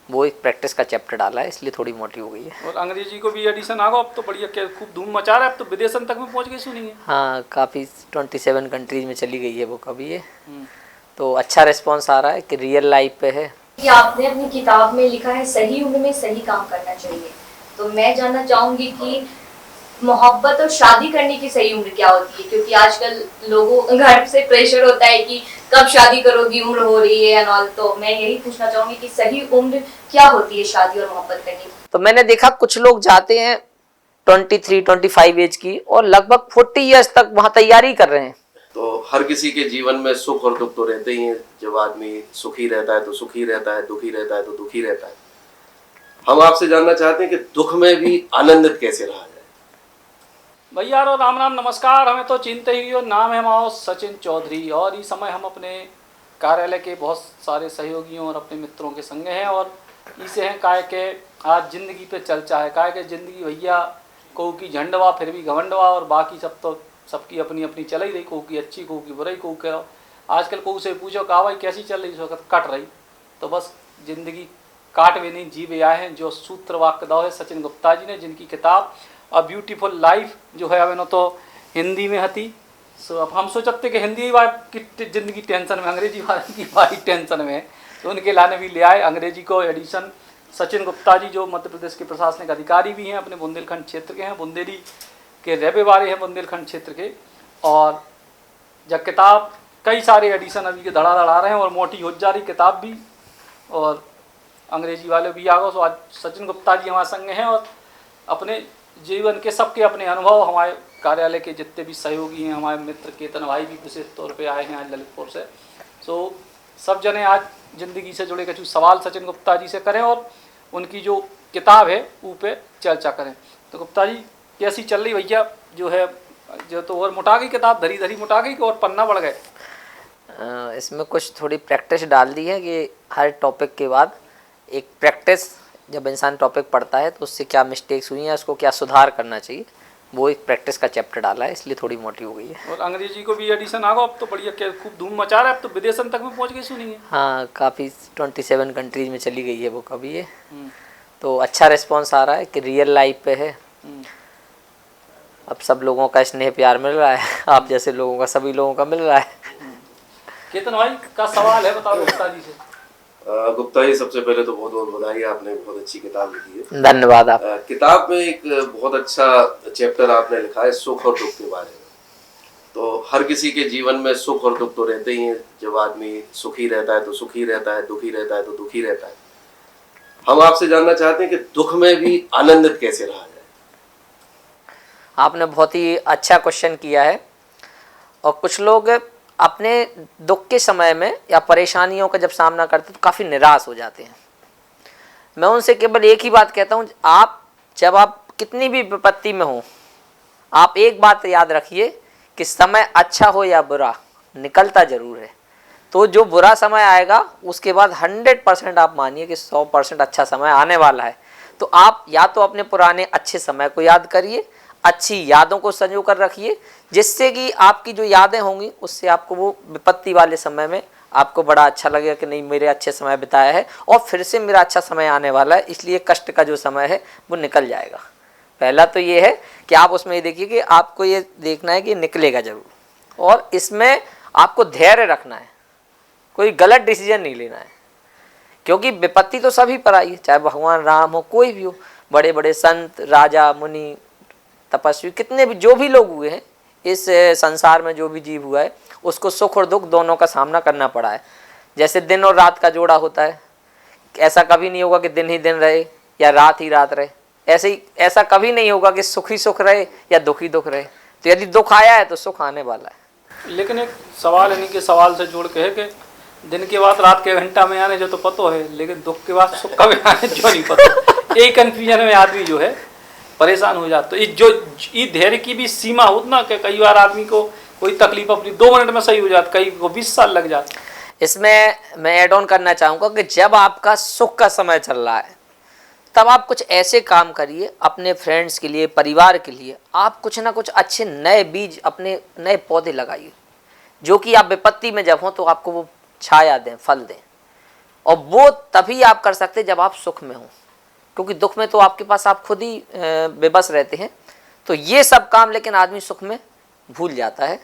वो एक प्रैक्टिस का चैप्टर डाला है, इसलिए थोड़ी मोटी हो गई है। और अंग्रेजी को भी एडिशन आ गया अब तो, बढ़िया खूब धूम मचा रहा है, अब तो विदेशन तक में पहुंच गई सुनी है। हाँ, काफ़ी 27 कंट्रीज में चली गई है वो कभी ये। तो अच्छा रिस्पॉन्स आ रहा है कि रियल लाइफ पे है। कि आपने अपनी किताब में लिखा है सही उम्र में सही काम करना चाहिए, तो मैं जानना चाहूंगी कि मोहब्बत और शादी करने की सही उम्र क्या होती है, क्योंकि आजकल लोगों घर से प्रेशर होता है कि कब शादी करोगी, उम्र हो रही है एंड ऑल। तो मैं यही पूछना चाहूंगी कि सही उम्र क्या होती है शादी और मोहब्बत करने की। तो मैंने देखा कुछ लोग जाते हैं 23-25 एज की और लगभग 40 ईयर्स तक वहाँ तैयारी कर रहे हैं। तो हर किसी के जीवन में सुख और दुख तो रहते ही हैं। जब आदमी सुखी रहता है तो सुखी रहता है, दुखी रहता है तो दुखी रहता है। हम आपसे जानना चाहते हैं कि दुख में भी आनंदित कैसे रहा जाए। भैया राम राम नमस्कार, हमें तो चिंता ही हो। नाम है हमारा सचिन चौधरी और इस समय हम अपने कार्यालय के बहुत सारे सहयोगियों और अपने मित्रों के संग हैं और इसे हैं काय के आज ज़िंदगी पे चर्चा है। काय के ज़िंदगी भैया कहू की झंडवा फिर भी घमंडवा और बाकी सब तो सबकी अपनी अपनी चल ही रही, कहू की अच्छी कहू की बुराई कहू के। आजकल कहू से पूछो कहा भाई कैसी चल रही, इस वक्त कट रही। तो बस ज़िंदगी काट भी नहीं जी भी आए हैं, जो सूत्र वाक्य दो है सचिन गुप्ता जी ने, जिनकी किताब अ ब्यूटीफुल लाइफ जो है अब तो हिंदी में हती। सो अब हम सोचते कि हिंदी की ज़िंदगी टेंशन में, अंग्रेजी वाले की भाई टेंशन में, तो उनके लाने भी ले आए अंग्रेजी को एडिशन। सचिन गुप्ता जी जो मध्य प्रदेश के प्रशासनिक अधिकारी भी हैं, अपने बुंदेलखंड क्षेत्र के हैं, बुंदेली के रहने वाले हैं बुंदेलखंड क्षेत्र के। और जब किताब कई सारे एडिशन अभी के धड़ाधड़ आ रहे हैं और मोटी हो जा रही किताब भी, और अंग्रेजी वाले भी आ गए। तो आज सचिन गुप्ता जी हमारे संग हैं और अपने जीवन के सबके अपने अनुभव, हमारे कार्यालय के जितने भी सहयोगी हैं, हमारे मित्र केतन भाई भी विशेष तौर पे आए हैं आज ललितपुर से। सो सब जने आज ज़िंदगी से जुड़े कुछ सवाल सचिन गुप्ता जी से करें और उनकी जो किताब है वो पे चर्चा करें। तो गुप्ता जी कैसी चल रही भैया, जो है जो तो और मोटा गई किताब, धरी धरी मोटा गई और पन्ना बढ़ गए। इसमें कुछ थोड़ी प्रैक्टिस डाल दी है कि हर टॉपिक के बाद एक प्रैक्टिस, जब इंसान टॉपिक पढ़ता है तो उससे क्या मिस्टेक्स हुई हैं, उसको क्या सुधार करना चाहिए, वो एक प्रैक्टिस का चैप्टर डाला है, इसलिए थोड़ी मोटी हो गई है। और अंग्रेजी को भी एडिशन आ गया अब तो, बढ़िया खूब धूम मचा रहा है, अब तो विदेशन तक में पहुंच गई सुनी है। हाँ, काफ़ी 27 कंट्रीज में चली गई है वो कभी ये। तो अच्छा रिस्पॉन्स आ रहा है कि रियल लाइफ पे है। अब सब लोगों का स्नेह प्यार मिल रहा है, आप जैसे लोगों का, सभी लोगों का मिल रहा है। केतन भाई का सवाल है, बताओ गुप्ता जी से। गुप्ता जी सबसे पहले तो बहुत बहुत बधाई, आपने बहुत अच्छी किताब लिखी है। धन्यवाद आप। किताब में एक बहुत अच्छा चैप्टर आपने लिखा है सुख और दुख के बारे में। तो हर किसी के जीवन में सुख और दुख तो रहते ही हैं। जब आदमी सुखी रहता है तो सुखी रहता है, दुखी रहता है तो दुखी रहता है। हम आपसे जानना चाहते हैं कि दुख में भी आनंदित कैसे रहा जाए। आपने बहुत ही अच्छा क्वेश्चन किया है। और कुछ लोग अपने दुख के समय में या परेशानियों का जब सामना करते हैं तो काफ़ी निराश हो जाते हैं। मैं उनसे केवल एक ही बात कहता हूँ, जब आप कितनी भी विपत्ति में हो, आप एक बात याद रखिए कि समय अच्छा हो या बुरा, निकलता ज़रूर है। तो जो बुरा समय आएगा उसके बाद 100% आप मानिए कि 100% अच्छा समय आने वाला है। तो आप या तो अपने पुराने अच्छे समय को याद करिए, अच्छी यादों को संजो कर रखिए, जिससे कि आपकी जो यादें होंगी उससे आपको वो विपत्ति वाले समय में आपको बड़ा अच्छा लगेगा कि नहीं, मेरे अच्छे समय बिताया है और फिर से मेरा अच्छा समय आने वाला है, इसलिए कष्ट का जो समय है वो निकल जाएगा। पहला तो ये है कि आप उसमें ये देखिए कि आपको ये देखना है कि निकलेगा ज़रूर, और इसमें आपको धैर्य रखना है, कोई गलत डिसीजन नहीं लेना है, क्योंकि विपत्ति तो सभी पर आई है, चाहे भगवान राम हो, कोई भी हो, बड़े बड़े संत, राजा, मुनि, तपस्वी, कितने भी जो भी लोग हुए हैं इस संसार में, जो भी जीव हुआ है उसको सुख और दुख दोनों का सामना करना पड़ा है। जैसे दिन और रात का जोड़ा होता है, ऐसा कभी नहीं होगा कि दिन ही दिन रहे या रात ही रात रहे। ऐसा कभी नहीं होगा कि सुख ही सुख रहे या दुख ही दुख रहे। तो यदि दुख आया है तो सुख आने वाला है। लेकिन एक सवाल इन्हीं के सवाल से जोड़ के है कि दिन के बाद रात के घंटा में आने जो तो पतो है, लेकिन दुख के बाद सुख कब आने जो नहीं पता। यही कन्फ्यूजन में आदमी जो है परेशान हो जाता। तो ये धैर्य की भी सीमा हो ना, कि कई बार आदमी को कोई तकलीफ अपनी 2 मिनट में सही हो जाती, कई को 20 साल लग जाते। इसमें मैं ऐड ऑन करना चाहूँगा कि जब आपका सुख का समय चल रहा है तब आप कुछ ऐसे काम करिए अपने फ्रेंड्स के लिए, परिवार के लिए। आप कुछ ना कुछ अच्छे नए बीज, अपने नए पौधे लगाइए, जो कि आप विपत्ति में जब हों तो आपको वो छाया दें, फल दें। और वो तभी आप कर सकते जब आप सुख में हो, क्योंकि दुख में तो आपके पास आप खुद ही बेबस रहते हैं। तो ये सब काम लेकिन आदमी सुख में भूल जाता है,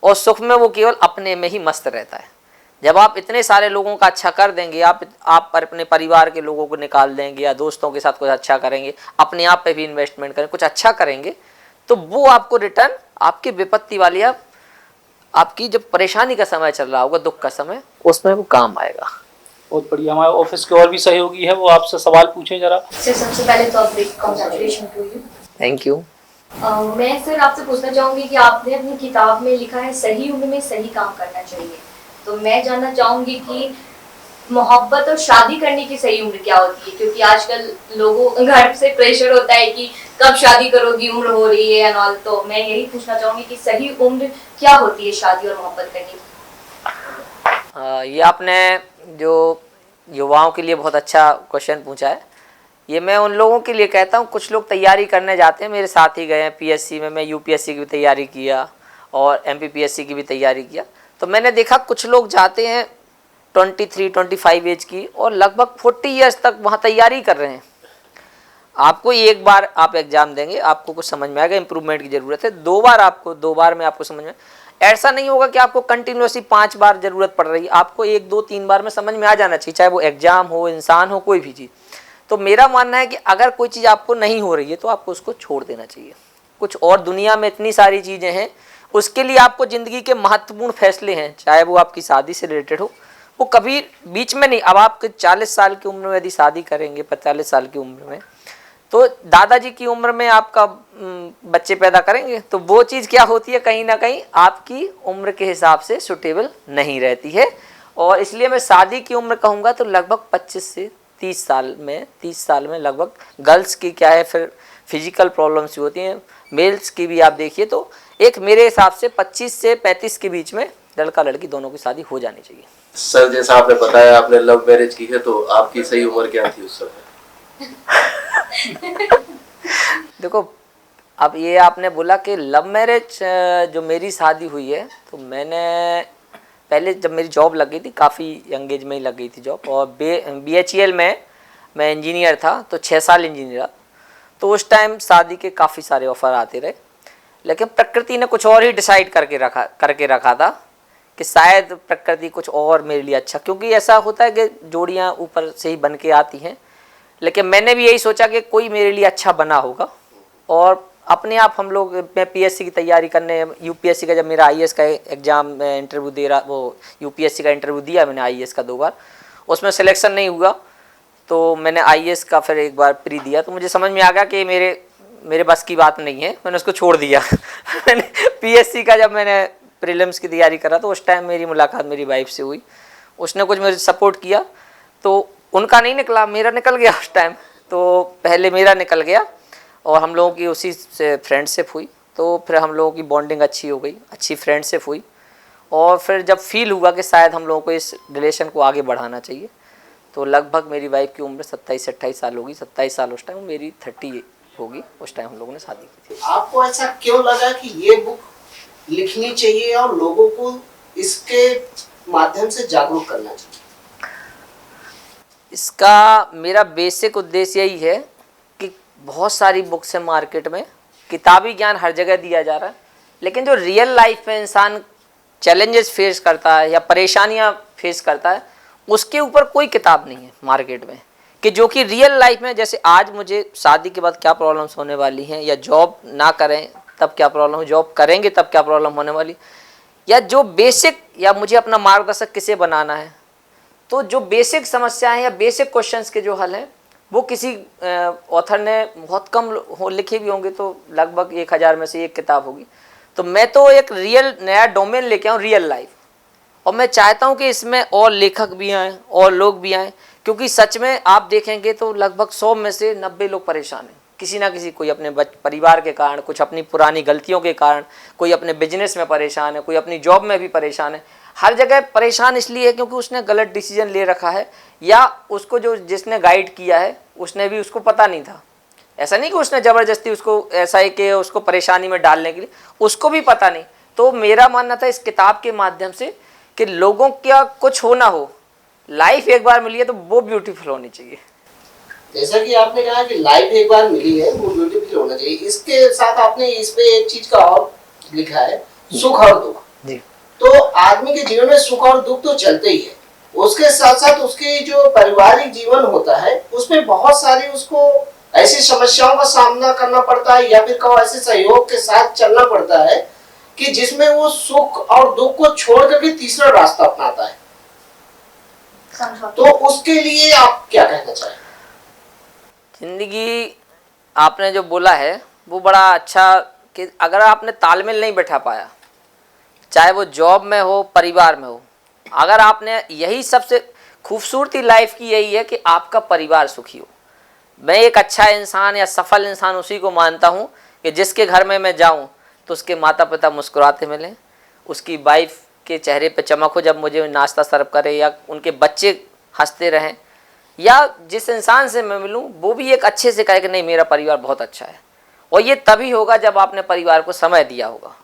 और सुख में वो केवल अपने में ही मस्त रहता है। जब आप इतने सारे लोगों का अच्छा कर देंगे, आप पर अपने परिवार के लोगों को निकाल देंगे या दोस्तों के साथ कुछ अच्छा करेंगे, अपने आप पे भी इन्वेस्टमेंट करें, कुछ अच्छा करेंगे, तो वो आपको रिटर्न आपकी विपत्ति वाली आपकी जब परेशानी का समय चल रहा होगा, दुख का समय, उसमें वो काम आएगा। बहुत बढ़िया। हमारे ऑफिस के और भी सहयोगी है, वो आपसे सवाल पूछें जरा। सर सबसे पहले तो congratulation to you. Thank you. मैं सर आपसे पूछना चाहूंगी कि आपने अपनी किताब में लिखा है सही उम्र में सही काम करना चाहिए, तो मैं जानना चाहूंगी कि मोहब्बत और शादी करने की सही उम्र क्या होती है, क्योंकि आजकल लोगों घर से प्रेशर होता है कि कब शादी करोगी, उम्र हो रही है एंड ऑल। तो मैं यही पूछना चाहूंगी कि सही उम्र क्या होती है शादी और मोहब्बत करने की। ये आपने जो युवाओं के लिए बहुत अच्छा क्वेश्चन पूछा है। ये मैं उन लोगों के लिए कहता हूँ, कुछ लोग तैयारी करने जाते हैं, मेरे साथ ही गए हैं पीएससी में, मैं यूपीएससी की भी तैयारी किया और एमपीपीएससी की भी तैयारी किया। तो मैंने देखा कुछ लोग जाते हैं 23-25 एज की और लगभग 40 ईयर्स तक वहाँ तैयारी कर रहे हैं। आपको एक बार आप एग्ज़ाम देंगे, आपको कुछ समझ में आएगा, इम्प्रूवमेंट की ज़रूरत है। दो बार में आपको समझ में, ऐसा नहीं होगा कि आपको कंटिन्यूसली 5 बार ज़रूरत पड़ रही है, आपको 1, 2, 3 बार में समझ में आ जाना चाहिए, चाहे वो एग्ज़ाम हो, इंसान हो, कोई भी चीज़। तो मेरा मानना है कि अगर कोई चीज़ आपको नहीं हो रही है तो आपको उसको छोड़ देना चाहिए। कुछ और दुनिया में इतनी सारी चीज़ें हैं, उसके लिए आपको ज़िंदगी के महत्वपूर्ण फैसले हैं, चाहे वो आपकी शादी से रिलेटेड हो, वो कभी बीच में नहीं। अब आप 40 साल की उम्र में यदि शादी करेंगे, 45 साल की उम्र में, तो दादाजी की उम्र में आपका बच्चे पैदा करेंगे, तो वो चीज़ क्या होती है, कहीं ना कहीं आपकी उम्र के हिसाब से सुटेबल नहीं रहती है। और इसलिए मैं शादी की उम्र कहूँगा तो लगभग 25 से 30 साल में लगभग गर्ल्स की क्या है, फिर फिजिकल प्रॉब्लम्स होती हैं, मेल्स की भी आप देखिए। तो एक मेरे हिसाब से 25 से 35 के बीच में लड़का लड़की दोनों की शादी हो जानी चाहिए। सर जैसा आपने बताया आपने लव मैरिज की है, तो आपकी सही उम्र क्या थी उस समय? देखो, अब ये आपने बोला कि लव मैरिज, जो मेरी शादी हुई है, तो मैंने पहले जब मेरी जॉब लग गई थी, काफ़ी यंग एज में ही लग गई थी जॉब, और BHEL में मैं इंजीनियर था, तो 6 साल इंजीनियर था। तो उस टाइम शादी के काफ़ी सारे ऑफ़र आते रहे, लेकिन प्रकृति ने कुछ और ही डिसाइड करके रखा था कि शायद प्रकृति कुछ और मेरे लिए अच्छा, क्योंकि ऐसा होता है कि जोड़ियाँ ऊपर से ही बन के आती हैं, लेकिन मैंने भी यही सोचा कि कोई मेरे लिए अच्छा बना होगा। और अपने आप हम लोग, मैं पीएससी की तैयारी करने, यूपीएससी का जब मेरा आईएएस का एग्ज़ाम इंटरव्यू दे रहा, वो यूपीएससी का इंटरव्यू दिया मैंने आईएएस का 2 बार, उसमें सिलेक्शन नहीं हुआ, तो मैंने आईएएस का फिर एक बार प्री दिया, तो मुझे समझ में आ गया कि मेरे बस की बात नहीं है, मैंने उसको छोड़ दिया। मैंने पीएससी का जब मैंने प्रीलिम्स की तैयारी करा, तो उस टाइम मेरी मुलाकात मेरी वाइफ से हुई, उसने कुछ मुझे सपोर्ट किया, तो उनका नहीं निकला, मेरा निकल गया उस टाइम। तो पहले मेरा निकल गया और हम लोगों की उसी से फ्रेंडशिप हुई, तो फिर हम लोगों की बॉन्डिंग अच्छी हो गई, अच्छी फ्रेंडशिप हुई। और फिर जब फील हुआ कि शायद हम लोगों को इस रिलेशन को आगे बढ़ाना चाहिए, तो लगभग मेरी वाइफ की उम्र 27 से 28 साल होगी, 27 साल उस टाइम, मेरी 30 होगी, उस टाइम हम लोगों ने शादी की थी। आपको ऐसा क्यों लगा कि ये बुक लिखनी चाहिए और लोगों को इसके माध्यम से जागरूक करना चाहिए? इसका मेरा बेसिक उद्देश्य यही है कि बहुत सारी बुक्स हैं मार्केट में, किताबी ज्ञान हर जगह दिया जा रहा है, लेकिन जो रियल लाइफ में इंसान चैलेंजेस फेस करता है या परेशानियां फेस करता है, उसके ऊपर कोई किताब नहीं है मार्केट में, कि जो कि रियल लाइफ में, जैसे आज मुझे शादी के बाद क्या प्रॉब्लम्स होने वाली हैं, या जॉब ना करें तब क्या प्रॉब्लम, जॉब करेंगे तब क्या प्रॉब्लम होने वाली, या जो बेसिक, या मुझे अपना मार्गदर्शक किसे बनाना है, तो जो बेसिक समस्याएं या बेसिक क्वेश्चंस के जो हल हैं, वो किसी ऑथर ने बहुत कम लिखे भी होंगे, तो लगभग 1000 में से एक किताब होगी। तो मैं तो एक रियल नया डोमेन लेके आऊँ, रियल लाइफ, और मैं चाहता हूँ कि इसमें और लेखक भी आएँ और लोग भी आएँ, क्योंकि सच में आप देखेंगे तो लगभग 100 में से 90 लोग परेशान हैं, किसी ना किसी, कोई अपने परिवार के कारण, कुछ अपनी पुरानी गलतियों के कारण, कोई अपने बिजनेस में परेशान है, कोई अपनी जॉब में भी परेशान है। हर जगह परेशान इसलिए है क्योंकि उसने गलत डिसीजन ले रखा है, या उसको जिसने गाइड किया है उसने भी, उसको पता नहीं था। ऐसा नहीं कि उसने ज़बरदस्ती उसको ऐसा है कि उसको परेशानी में डालने के लिए, उसको भी पता नहीं। तो मेरा मानना था इस किताब के माध्यम से कि लोगों का कुछ हो ना हो, लाइफ एक बार मिली है तो वो ब्यूटीफुल होनी चाहिए। जैसा कि आपने कहा कि लाइफ एक बार मिली है वो ब्यूटीफुल होना चाहिए, इसके साथ आपने इसमें एक चीज का और लिखा है, सुख और दुख जी। तो आदमी के जीवन में सुख और दुख तो चलते ही है, उसके साथ साथ उसके जो पारिवारिक जीवन होता है उसमें बहुत सारी उसको ऐसी समस्याओं का सामना करना पड़ता है या फिर कहो ऐसे सहयोग के साथ चलना पड़ता है कि जिसमें वो सुख और दुख को छोड़ करके तीसरा रास्ता अपनाता है। तो उसके लिए आप क्या कहना चाहें? जिंदगी आपने जो बोला है वो बड़ा अच्छा कि अगर आपने तालमेल नहीं बैठा पाया, चाहे वो जॉब में हो परिवार में हो, अगर आपने यही सबसे खूबसूरती लाइफ की यही है कि आपका परिवार सुखी हो। मैं एक अच्छा इंसान या सफल इंसान उसी को मानता हूँ कि जिसके घर में मैं जाऊँ तो उसके माता पिता मुस्कुराते मिलें, उसकी वाइफ के चेहरे पे चमक हो जब मुझे नाश्ता सर्व करे, या उनके बच्चे हंसते रहें, या जिस इंसान से मैं मिलूं वो भी एक अच्छे से कहे कि नहीं मेरा परिवार बहुत अच्छा है। और ये तभी होगा जब आपने परिवार को समय दिया होगा।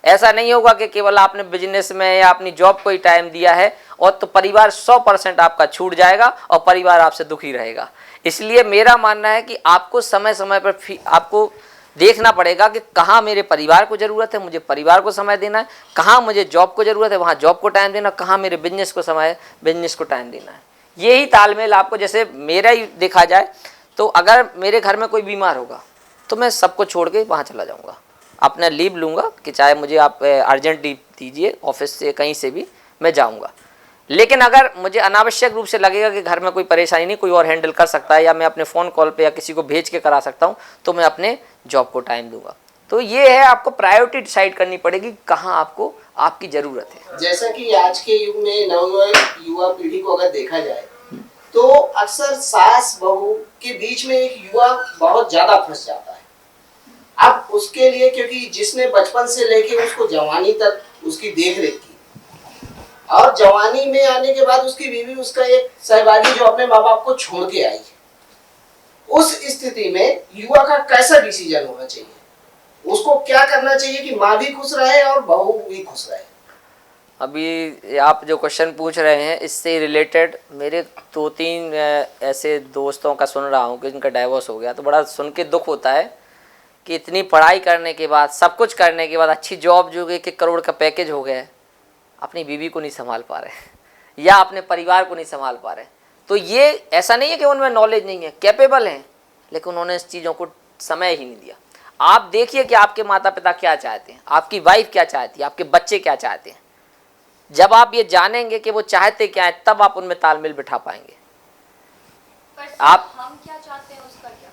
ऐसा नहीं होगा कि केवल आपने बिजनेस में या अपनी जॉब को ही टाइम दिया है और तो परिवार 100% आपका छूट जाएगा और परिवार आपसे दुखी रहेगा। इसलिए मेरा मानना है कि आपको समय समय पर आपको देखना पड़ेगा कि कहाँ मेरे परिवार को ज़रूरत है, मुझे परिवार को समय देना है, कहाँ मुझे जॉब को ज़रूरत है वहाँ जॉब को टाइम देना, कहाँ मेरे बिजनेस को समय बिजनेस को टाइम देना है। यही तालमेल आपको, जैसे मेरा ही देखा जाए तो अगर मेरे घर में कोई बीमार होगा तो मैं सबको छोड़ के वहाँ चला जाऊँगा, अपना लीव लूँगा कि चाहे मुझे आप अर्जेंट लीव दीजिए ऑफिस से कहीं से भी मैं जाऊँगा। लेकिन अगर मुझे अनावश्यक रूप से लगेगा कि घर में कोई परेशानी नहीं, कोई और हैंडल कर सकता है या मैं अपने फ़ोन कॉल पे या किसी को भेज के करा सकता हूँ, तो मैं अपने जॉब को टाइम दूंगा। तो ये है, आपको प्रायोरिटी डिसाइड करनी पड़ेगी कहाँ आपको आपकी ज़रूरत है। जैसा कि आज के युग में युवा पीढ़ी को अगर देखा जाए तो अक्सर सास बहू के बीच में एक युवा बहुत ज्यादा फंस जाता है। अब उसके लिए, क्योंकि जिसने बचपन से लेके उसको जवानी तक उसकी देख रेख की और जवानी में आने के बाद उसकी बीवी उसका एक सहभागी जो अपने माँ बाप को छोड़ के आई, उस स्थिति में युवा का कैसा डिसीजन होना चाहिए? उसको क्या करना चाहिए कि माँ भी खुश रहे और बहू भी खुश रहे? अभी आप जो क्वेश्चन पूछ रहे हैं इससे रिलेटेड मेरे 2-3 ऐसे दोस्तों का सुन रहा हूँ कि जिनका डाइवोर्स हो गया, तो बड़ा सुन के दुख होता है कि इतनी पढ़ाई करने के बाद, सब कुछ करने के बाद, अच्छी जॉब जो कि 1 करोड़ का पैकेज हो गया है, अपनी बीवी को नहीं संभाल पा रहे या अपने परिवार को नहीं संभाल पा रहे। तो ये ऐसा नहीं है कि उनमें नॉलेज नहीं है, कैपेबल हैं, लेकिन उन्होंने इस चीज़ों को समय ही नहीं दिया। आप देखिए कि आपके माता पिता क्या चाहते हैं, आपकी वाइफ क्या चाहती है, आपके बच्चे क्या चाहते हैं। जब आप ये जानेंगे कि वो चाहते क्या है, तब आप उनमें तालमेल बिठा पाएंगे। आप हम क्या चाहते हैं उसका क्या?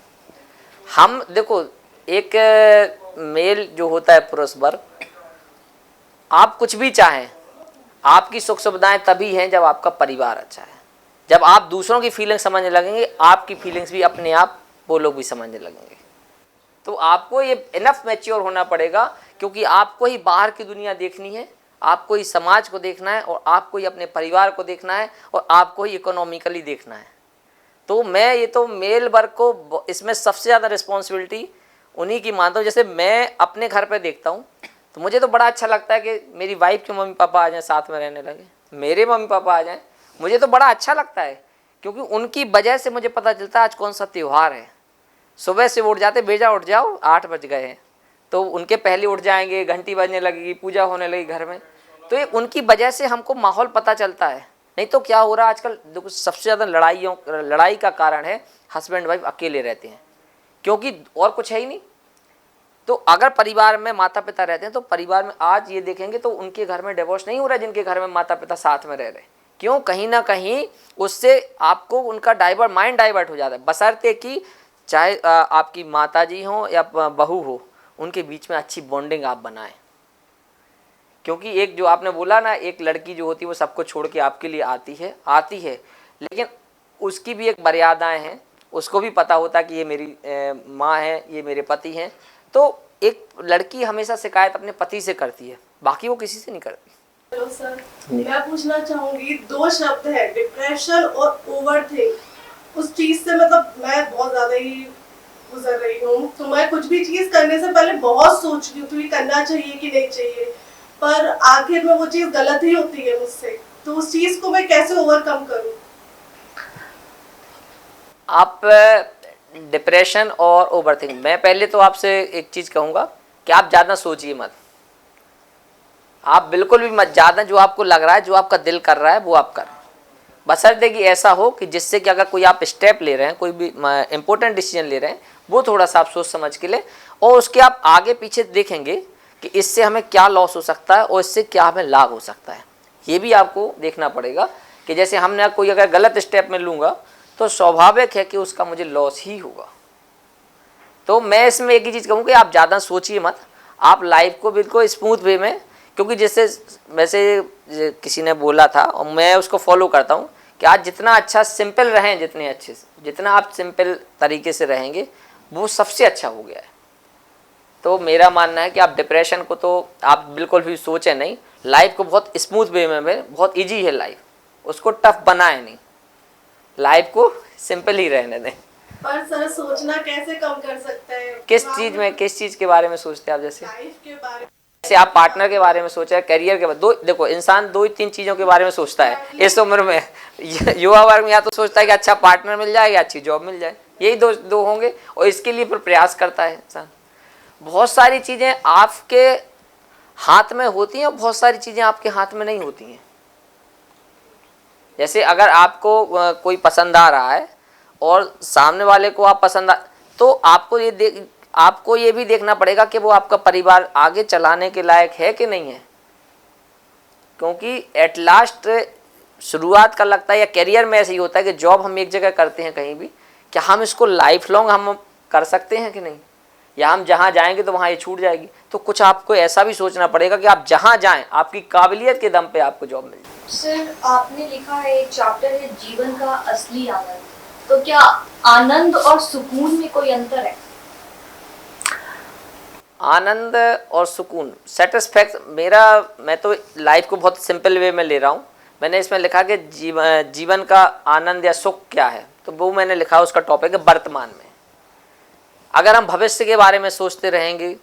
हम देखो, एक मेल जो होता है पुरुष वर्ग, आप कुछ भी चाहें, आपकी सुख सुविधाएं तभी हैं जब आपका परिवार अच्छा है। जब आप दूसरों की फीलिंग्स समझने लगेंगे, आपकी फीलिंग्स भी अपने आप वो लोग भी समझने लगेंगे। तो आपको ये इनफ मैच्योर होना पड़ेगा, क्योंकि आपको ही बाहर की दुनिया देखनी है, आपको ही समाज को देखना है और आपको ही अपने परिवार को देखना है और आपको ही इकोनॉमिकली देखना है। तो मैं ये तो मेल वर्ग को इसमें सबसे ज़्यादा रिस्पॉन्सिबिलिटी उन्हीं की मानता हूँ। जैसे मैं अपने घर पे देखता हूँ तो मुझे तो बड़ा अच्छा लगता है कि मेरी वाइफ के मम्मी पापा आ जाएं, साथ में रहने लगे, मेरे मम्मी पापा आ जाएं, मुझे तो बड़ा अच्छा लगता है, क्योंकि उनकी वजह से मुझे पता चलता है आज कौन सा त्यौहार है। सुबह से उठ जाते, बेजा उठ जाओ 8 बज गए हैं, तो उनके पहले उठ जाएंगे, घंटी बजने लगेगी, पूजा होने लगी घर में। तो ये उनकी वजह से हमको माहौल पता चलता है। नहीं तो क्या हो रहा है आजकल, देखो सबसे ज़्यादा लड़ाई का कारण है हस्बैंड वाइफ अकेले रहते हैं, क्योंकि और कुछ है ही नहीं। तो अगर परिवार में माता पिता रहते हैं तो परिवार में आज ये देखेंगे तो उनके घर में डिवोर्स नहीं हो रहा है, जिनके घर में माता पिता साथ में रह रहे। क्यों? कहीं ना कहीं उससे आपको उनका माइंड डाइवर्ट हो जाता है। बशर्ते कि चाहे आपकी माता जी हो या बहू हो, उनके बीच में अच्छी बॉन्डिंग आप बनाएं। क्योंकि एक जो आपने बोला ना, एक लड़की जो होती है वो सबको छोड़ के आपके लिए आती है, लेकिन उसकी भी एक मर्यादाएं हैं। उसको भी पता होता है कि ये मेरी माँ है, ये मेरे पति हैं। तो एक लड़की हमेशा शिकायत अपने पति से करती है, बाकी वो किसी से नहीं करती। हेलो सर, मैं पूछना चाहूंगी, 2 शब्द है डिप्रेशन और ओवरथिंक। उस चीज से मतलब मैं बहुत ज्यादा ही गुजर रही हूँ। तो मैं कुछ भी चीज करने से पहले बहुत सोचती हूँ कि करना चाहिए कि नहीं चाहिए, पर आखिर में वो चीज गलत ही होती है मुझसे। तो उस चीज को मैं कैसे ओवरकम करूँ? आप डिप्रेशन और ओवरथिंक, मैं पहले तो आपसे एक चीज़ कहूँगा कि आप ज़्यादा सोचिए मत। आप बिल्कुल भी मत, ज़्यादा जो आपको लग रहा है, जो आपका दिल कर रहा है वो आप कर, बशर्ते कि ऐसा हो कि जिससे कि अगर कोई आप स्टेप ले रहे हैं, कोई भी इंपॉर्टेंट डिसीजन ले रहे हैं, वो थोड़ा सा आप सोच समझ के ले, और उसके आप आगे पीछे देखेंगे कि इससे हमें क्या लॉस हो सकता है और इससे क्या हमें लाभ हो सकता है। ये भी आपको देखना पड़ेगा कि जैसे हमने कोई अगर गलत स्टेप में लूँगा तो स्वाभाविक है कि उसका मुझे लॉस ही होगा। तो मैं इसमें एक ही चीज़ कहूँ कि आप ज़्यादा सोचिए मत, आप लाइफ को बिल्कुल स्मूथ वे में, क्योंकि जैसे वैसे किसी ने बोला था और मैं उसको फॉलो करता हूँ कि आज जितना अच्छा सिंपल रहें, जितने अच्छे से, जितना आप सिंपल तरीके से रहेंगे वो सबसे अच्छा हो गया है। तो मेरा मानना है कि आप डिप्रेशन को तो आप बिल्कुल भी सोचें नहीं, लाइफ को बहुत स्मूथ वे में, बहुत इजी है लाइफ, उसको टफ बनाए नहीं, लाइफ को सिंपल ही रहने दें। पर सर सोचना कैसे कम कर सकते हैं? किस चीज़ में, किस चीज़ के बारे में सोचते हैं आप? जैसे लाइफ के बारे में, जैसे आप पार्टनर के बारे में सोचा है, करियर के बारे में, दो देखो इंसान 2 ही 3 चीज़ों के बारे में सोचता है इस उम्र में। युवा वर्ग में या तो सोचता है कि अच्छा पार्टनर मिल जाए या अच्छी जॉब मिल जाए, यही दो होंगे, और इसके लिए फिर प्रयास करता है इंसान। बहुत सारी चीज़ें आपके हाथ में होती हैं और बहुत सारी चीज़ें आपके हाथ में नहीं होती हैं। जैसे अगर आपको कोई पसंद आ रहा है और सामने वाले को आप पसंद आ, तो आपको ये भी देखना पड़ेगा कि वो आपका परिवार आगे चलाने के लायक है कि नहीं है। क्योंकि एट लास्ट शुरुआत का लगता है, या करियर में ऐसे ही होता है कि जॉब हम एक जगह करते हैं कहीं भी, क्या हम इसको लाइफ लॉन्ग हम कर सकते हैं कि नहीं, या हम जहाँ जाएंगे तो वहाँ ये छूट जाएगी। तो कुछ आपको ऐसा भी सोचना पड़ेगा कि आप जहाँ जाएं आपकी काबिलियत के दम पे आपको जॉब मिल जाए। सर आपने लिखा है, एक चैप्टर है जीवन का असली आनंद, तो क्या आनंद और सुकून में कोई अंतर है? आनंद और सुकून, सेटिस्फैक्शन, मैं तो लाइफ को बहुत सिंपल वे में ले रहा हूँ। मैंने इसमें लिखा कि जीवन का आनंद या सुख क्या है, तो वो मैंने लिखा, उसका टॉपिक है वर्तमान में। अगर हम भविष्य के बारे में सोचते रहेंगे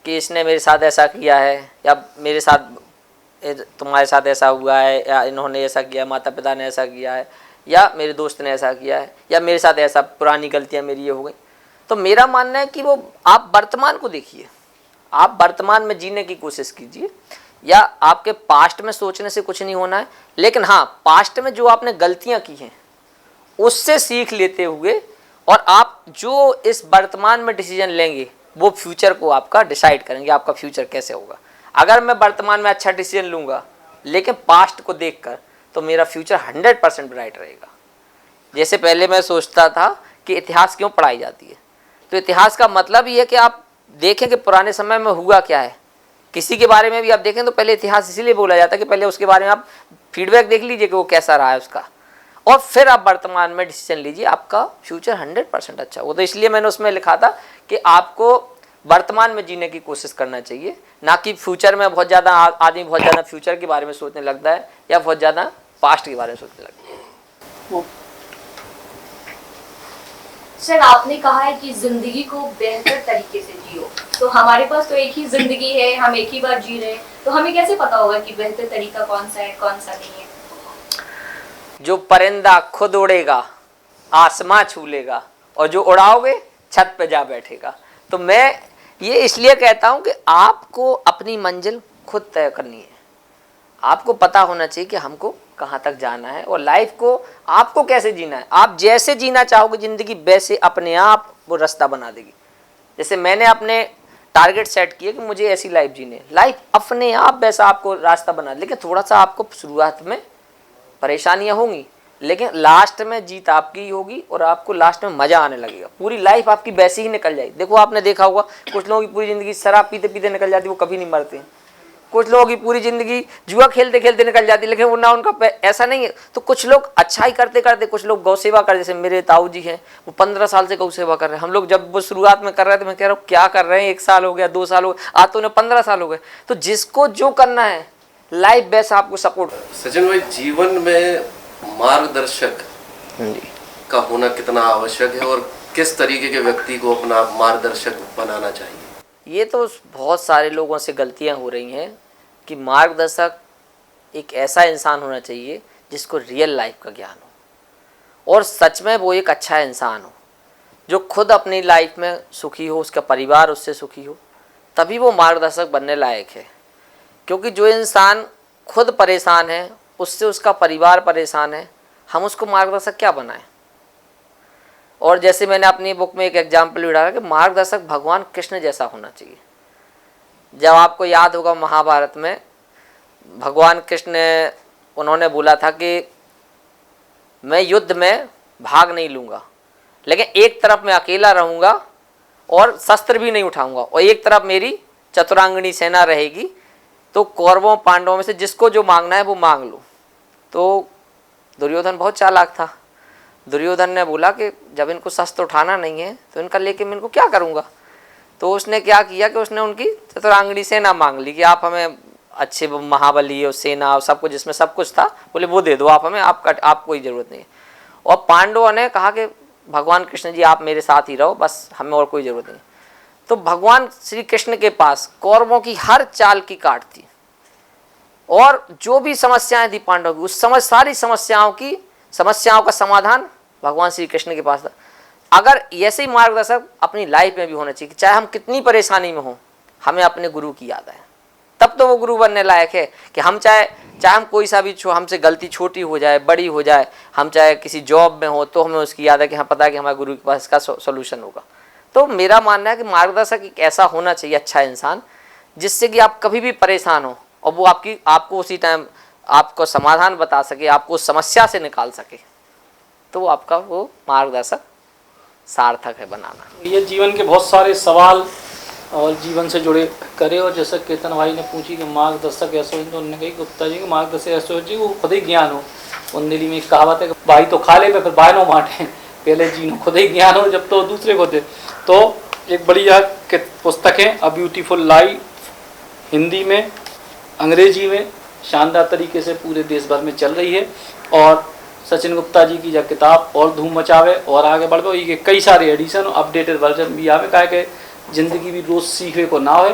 कि इसने मेरे साथ ऐसा किया है, या मेरे साथ तुम्हारे साथ ऐसा हुआ है, या इन्होंने ऐसा किया, माता पिता ने ऐसा किया है, या मेरे दोस्त ने ऐसा किया है, या मेरे साथ ऐसा पुरानी गलतियाँ मेरी ये हो गई, तो मेरा मानना है कि वो आप वर्तमान को देखिए, आप वर्तमान में जीने की कोशिश कीजिए। या आपके पास्ट में सोचने से कुछ नहीं होना है, लेकिन हाँ पास्ट में जो आपने गलतियाँ की हैं उससे सीख लेते हुए, और आप जो इस वर्तमान में डिसीजन लेंगे वो फ्यूचर को आपका डिसाइड करेंगे, आपका फ्यूचर कैसे होगा। अगर मैं वर्तमान में अच्छा डिसीजन लूँगा लेकिन पास्ट को देखकर, तो मेरा फ्यूचर 100% ब्राइट रहेगा। जैसे पहले मैं सोचता था कि इतिहास क्यों पढ़ाई जाती है, तो इतिहास का मतलब ये है कि आप देखें कि पुराने समय में हुआ क्या है। किसी के बारे में भी आप देखें तो पहले इतिहास इसीलिए बोला जाता है कि पहले उसके बारे में आप फीडबैक देख लीजिए कि वो कैसा रहा है उसका, और फिर आप वर्तमान में डिसीजन लीजिए, आपका फ्यूचर 100% अच्छा होगा। तो इसलिए मैंने उसमें लिखा था कि आपको वर्तमान में जीने की कोशिश करना चाहिए, ना कि फ्यूचर में बहुत ज़्यादा। आदमी बहुत ज़्यादा फ्यूचर के बारे में सोचने लगता है या बहुत ज़्यादा पास्ट के बारे में सोचने लगता है। सर आपने कहा है कि जिंदगी को बेहतर तरीके से जियो, तो हमारे पास तो एक ही जिंदगी है, हम एक ही बार जी रहे हैं, तो हमें कैसे पता होगा कि बेहतर तरीका कौन सा है कौन सा नहीं है? जो परिंदा खुद उड़ेगा आसमां छू लेगा, और जो उड़ाओगे छत पे जा बैठेगा। तो मैं ये इसलिए कहता हूँ कि आपको अपनी मंजिल खुद तय करनी है। आपको पता होना चाहिए कि हमको कहाँ तक जाना है, और लाइफ को आपको कैसे जीना है। आप जैसे जीना चाहोगे ज़िंदगी, वैसे अपने आप वो रास्ता बना देगी। जैसे मैंने अपने टारगेट सेट किए कि मुझे ऐसी लाइफ जीनी है, लाइफ अपने आप वैसा आपको रास्ता बना। लेकिन थोड़ा सा आपको शुरुआत में परेशानियाँ होंगी, लेकिन लास्ट में जीत आपकी होगी, और आपको लास्ट में मज़ा आने लगेगा। पूरी लाइफ आपकी वैसे ही निकल जाएगी। देखो आपने देखा होगा कुछ लोगों की पूरी ज़िंदगी शराब पीते पीते निकल जाती, वो कभी नहीं मरते। कुछ लोगों की पूरी ज़िंदगी जुआ खेलते खेलते निकल जाती, लेकिन वो ना उनका ऐसा नहीं है। तो कुछ लोग अच्छाई करते करते, कुछ लोग गौ सेवा कर, जैसे मेरे ताऊ जी हैं, वो 15 साल से गौ सेवा कर रहे हैं। हम लोग जब वो शुरुआत में कर रहे थे, मैं कह रहा हूँ क्या कर रहे हैं, 1 साल हो गया, 2 साल हो गए, आज तो उन्हें 15 साल हो गए। तो जिसको जो करना है लाइफ वैसा आपको सपोर्ट। सचिन भाई, जीवन में मार्गदर्शक का होना कितना आवश्यक है, और किस तरीके के व्यक्ति को अपना मार्गदर्शक बनाना चाहिए? ये तो बहुत सारे लोगों से गलतियां हो रही हैं कि मार्गदर्शक एक ऐसा इंसान होना चाहिए जिसको रियल लाइफ का ज्ञान हो, और सच में वो एक अच्छा इंसान हो, जो खुद अपनी लाइफ में सुखी हो, उसका परिवार उससे सुखी हो, तभी वो मार्गदर्शक बनने लायक है। क्योंकि जो इंसान खुद परेशान है, उससे उसका परिवार परेशान है, हम उसको मार्गदर्शक क्या बनाएं। और जैसे मैंने अपनी बुक में एक एग्जाम्पल भी डाला कि मार्गदर्शक भगवान कृष्ण जैसा होना चाहिए। जब आपको याद होगा महाभारत में भगवान कृष्ण उन्होंने बोला था कि मैं युद्ध में भाग नहीं लूँगा, लेकिन एक तरफ मैं अकेला रहूँगा और शस्त्र भी नहीं उठाऊँगा, और एक तरफ मेरी चतुरांगनी सेना रहेगी, तो कौरवों पांडवों में से जिसको जो मांगना है वो मांग लो। तो दुर्योधन बहुत चालाक था। दुर्योधन ने बोला कि जब इनको शस्त्र उठाना नहीं है तो इनका लेके मैं इनको क्या करूँगा। तो उसने क्या किया कि उसने उनकी चतुरांगनी सेना मांग ली कि आप हमें अच्छे महाबली और सेना और सब कुछ, जिसमें सब कुछ था, बोले वो दे दो आप हमें, आप कोई ज़रूरत नहीं है। और पांडवों ने कहा कि भगवान कृष्ण जी आप मेरे साथ ही रहो, बस हमें और कोई ज़रूरत नहीं। तो भगवान श्री कृष्ण के पास कौरवों की हर चाल की काट थी, और जो भी समस्याएं थी पांडवों की, उस सारी समस्याओं का समाधान भगवान श्री कृष्ण के पास था। अगर ऐसे ही मार्गदर्शक अपनी लाइफ में भी होना चाहिए कि चाहे हम कितनी परेशानी में हों, हमें अपने गुरु की याद आए, तब तो वो गुरु बनने लायक है। कि हम चाहे हम कोई सा भी हमसे गलती छोटी हो जाए बड़ी हो जाए, हम चाहे किसी जॉब में हो तो हमें उसकी याद है कि हाँ पता है कि हमारे गुरु के पास इसका सोल्यूशन होगा। तो मेरा मानना है कि मार्गदर्शक एक ऐसा होना चाहिए अच्छा इंसान, जिससे कि आप कभी भी परेशान हो और वो आपको उसी टाइम आपको समाधान बता सके, आपको उस समस्या से निकाल सके, तो आपका वो मार्गदर्शक सार्थक है बनाना। ये जीवन के बहुत सारे सवाल और जीवन से जुड़े करे, और जैसे कीर्तन भाई ने पूछी कि मार्गदर्शक ऐसा हो, तो उन्होंने कही गुप्ता जी कि मार्गदर्शक ऐसा हो जी वो खुद ही ज्ञान हो। कुंडली में एक कहावत है कि भाई तो खा ले फिर बाय नो बांटे, पहले जीनो खुद ही ज्ञान हो जब तो दूसरे को दे। तो एक बढ़िया पुस्तक है अ ब्यूटीफुल लाइफ, हिंदी में अंग्रेजी में शानदार तरीके से पूरे देश भर में चल रही है, और सचिन गुप्ता जी की जब किताब और धूम मचावे और आगे बढ़े, ये कई सारे एडिशन अपडेटेड वर्जन भी आवे, कहा कि ज़िंदगी भी रोज़ सीखने को ना हो।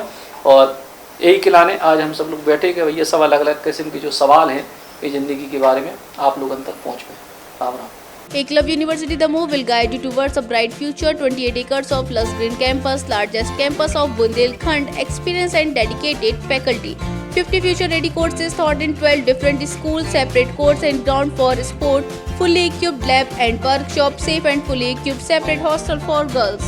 और यही खिलाने आज हम सब लोग बैठे कि भैया सब अलग अलग किस्म के जो सवाल हैं ये ज़िंदगी के बारे में आप लोगों तक पहुँच पाए। Ram Ram. Eklavya University The Move will guide you towards a bright future. 28 acres of lush green campus, largest campus of Bundelkhand, experienced and dedicated faculty. 50 future-ready courses taught in 12 different schools, separate courts and ground for sport, fully equipped lab and workshop, safe and fully equipped separate hostel for girls.